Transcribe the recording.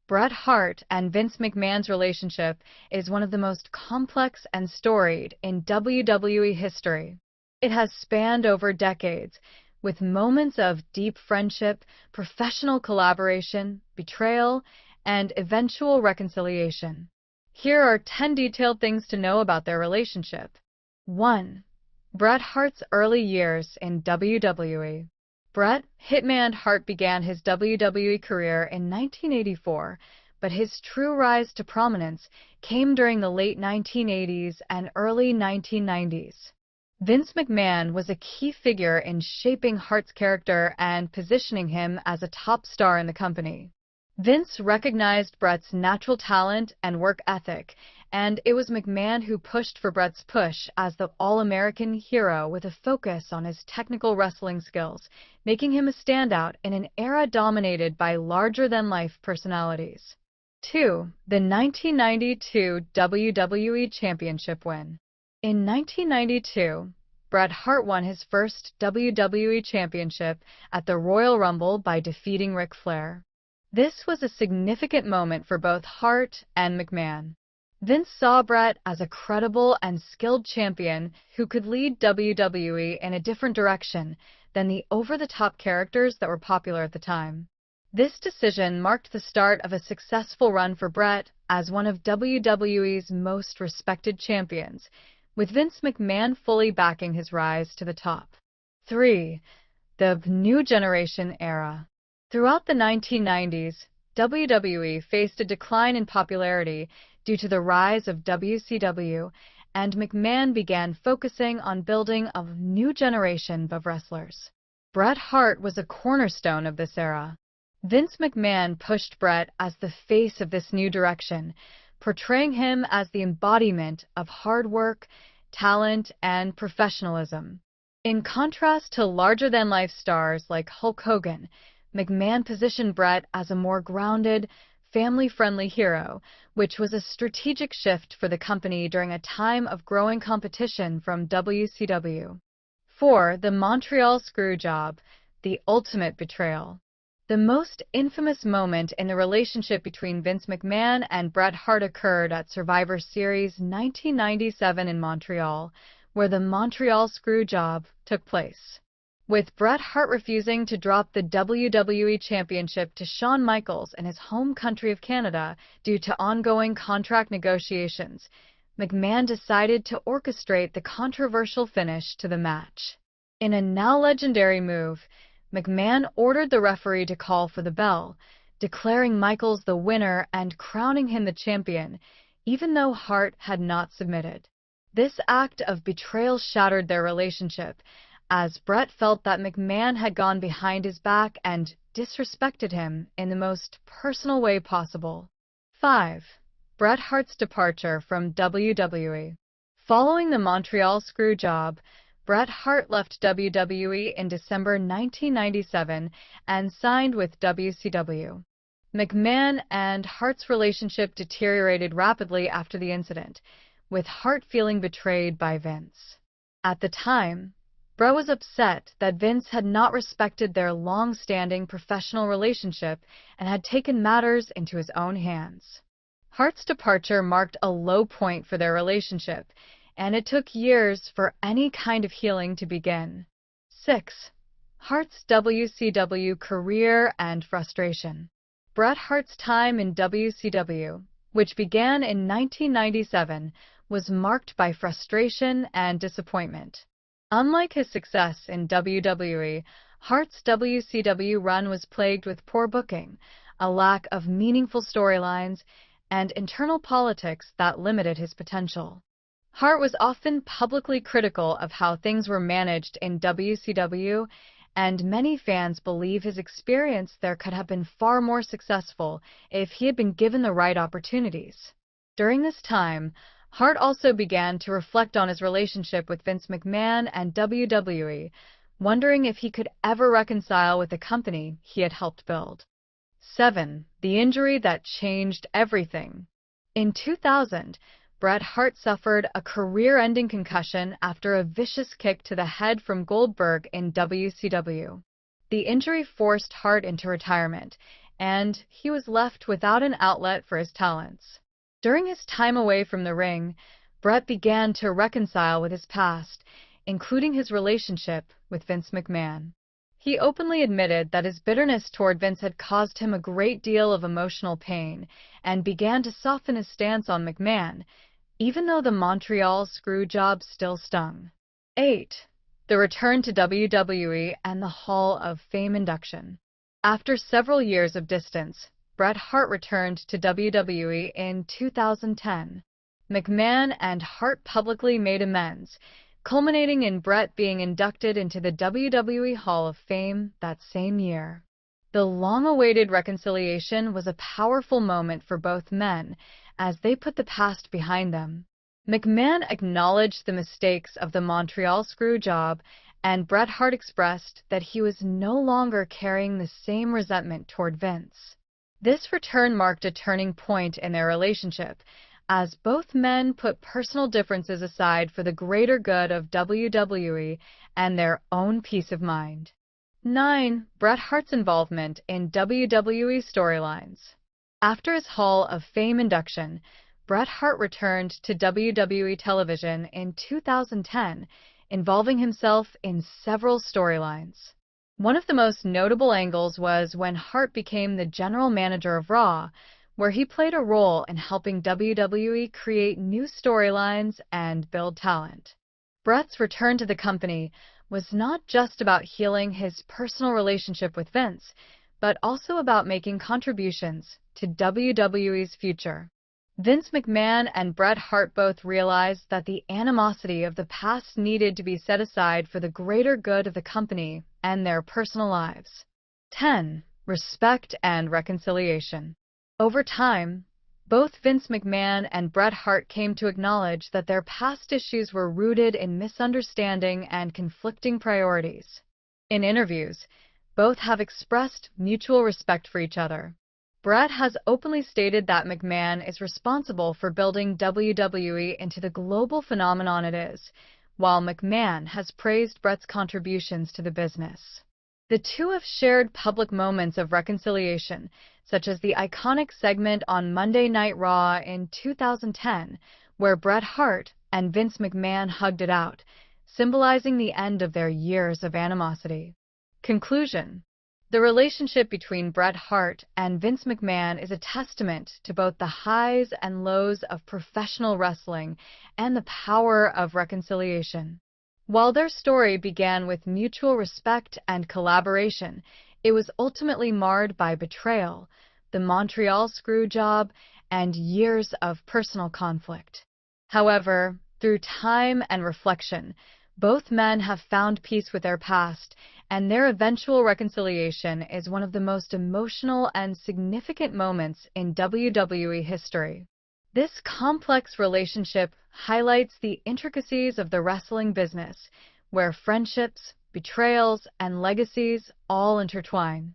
Bret Hart and Vince McMahon's relationship is one of the most complex and storied in WWE history. It has spanned over decades, with moments of deep friendship, professional collaboration, betrayal, and eventual reconciliation. Here are 10 detailed things to know about their relationship. 1. Bret Hart's early years in WWE. Bret "Hitman" Hart began his WWE career in 1984, but his true rise to prominence came during the late 1980s and early 1990s. Vince McMahon was a key figure in shaping Hart's character and positioning him as a top star in the company. Vince recognized Bret's natural talent and work ethic, and it was McMahon who pushed for Bret's push as the all-American hero with a focus on his technical wrestling skills, making him a standout in an era dominated by larger-than-life personalities. 2. The 1992 WWE Championship win. In 1992, Bret Hart won his first WWE Championship at the Royal Rumble by defeating Ric Flair. This was a significant moment for both Hart and McMahon. Vince saw Bret as a credible and skilled champion who could lead WWE in a different direction than the over-the-top characters that were popular at the time. This decision marked the start of a successful run for Bret as one of WWE's most respected champions, with Vince McMahon fully backing his rise to the top. 3. The New Generation Era. Throughout the 1990s, WWE faced a decline in popularity due to the rise of WCW, and McMahon began focusing on building a new generation of wrestlers. Bret Hart was a cornerstone of this era. Vince McMahon pushed Bret as the face of this new direction, portraying him as the embodiment of hard work, talent, and professionalism. In contrast to larger-than-life stars like Hulk Hogan, McMahon positioned Bret as a more grounded, family-friendly hero, which was a strategic shift for the company during a time of growing competition from WCW. 4. The Montreal Screwjob, the ultimate betrayal. The most infamous moment in the relationship between Vince McMahon and Bret Hart occurred at Survivor Series 1997 in Montreal, where the Montreal Screwjob took place. With Bret Hart refusing to drop the WWE Championship to Shawn Michaels in his home country of Canada due to ongoing contract negotiations, McMahon decided to orchestrate the controversial finish to the match. In a now legendary move, McMahon ordered the referee to call for the bell, declaring Michaels the winner and crowning him the champion, even though Hart had not submitted. This act of betrayal shattered their relationship, as Bret felt that McMahon had gone behind his back and disrespected him in the most personal way possible. 5. Bret Hart's departure from WWE. Following the Montreal Screwjob, Bret Hart left WWE in December 1997 and signed with WCW. McMahon and Hart's relationship deteriorated rapidly after the incident, with Hart feeling betrayed by Vince. At the time, Bret was upset that Vince had not respected their long-standing professional relationship and had taken matters into his own hands. Hart's departure marked a low point for their relationship, and it took years for any kind of healing to begin. 6. Hart's WCW career and frustration. Bret Hart's time in WCW, which began in 1997, was marked by frustration and disappointment. Unlike his success in WWE, Hart's WCW run was plagued with poor booking, a lack of meaningful storylines, and internal politics that limited his potential. Hart was often publicly critical of how things were managed in WCW, and many fans believe his experience there could have been far more successful if he had been given the right opportunities. During this time, Hart also began to reflect on his relationship with Vince McMahon and WWE, wondering if he could ever reconcile with the company he had helped build. 7. The injury that changed everything. In 2000, Bret Hart suffered a career-ending concussion after a vicious kick to the head from Goldberg in WCW. The injury forced Hart into retirement, and he was left without an outlet for his talents. During his time away from the ring, Bret began to reconcile with his past, including his relationship with Vince McMahon. He openly admitted that his bitterness toward Vince had caused him a great deal of emotional pain and began to soften his stance on McMahon, even though the Montreal Screwjob still stung. 8. The return to WWE and the Hall of Fame induction. After several years of distance, Bret Hart returned to WWE in 2010. McMahon and Hart publicly made amends, culminating in Bret being inducted into the WWE Hall of Fame that same year. The long-awaited reconciliation was a powerful moment for both men as they put the past behind them. McMahon acknowledged the mistakes of the Montreal Screwjob, and Bret Hart expressed that he was no longer carrying the same resentment toward Vince. This return marked a turning point in their relationship, as both men put personal differences aside for the greater good of WWE and their own peace of mind. 9. Bret Hart's involvement in WWE storylines. After his Hall of Fame induction, Bret Hart returned to WWE television in 2010, involving himself in several storylines. One of the most notable angles was when Hart became the general manager of Raw, where he played a role in helping WWE create new storylines and build talent. Bret's return to the company was not just about healing his personal relationship with Vince, but also about making contributions to WWE's future. Vince McMahon and Bret Hart both realized that the animosity of the past needed to be set aside for the greater good of the company and their personal lives. 10. Respect and reconciliation. Over time, both Vince McMahon and Bret Hart came to acknowledge that their past issues were rooted in misunderstanding and conflicting priorities. In interviews, both have expressed mutual respect for each other. Bret has openly stated that McMahon is responsible for building WWE into the global phenomenon it is, while McMahon has praised Bret's contributions to the business. The two have shared public moments of reconciliation, such as the iconic segment on Monday Night Raw in 2010, where Bret Hart and Vince McMahon hugged it out, symbolizing the end of their years of animosity. Conclusion. The relationship between Bret Hart and Vince McMahon is a testament to both the highs and lows of professional wrestling and the power of reconciliation. While their story began with mutual respect and collaboration, it was ultimately marred by betrayal, the Montreal Screwjob, and years of personal conflict. However, through time and reflection, both men have found peace with their past, and their eventual reconciliation is one of the most emotional and significant moments in WWE history. This complex relationship highlights the intricacies of the wrestling business, where friendships, betrayals, and legacies all intertwine.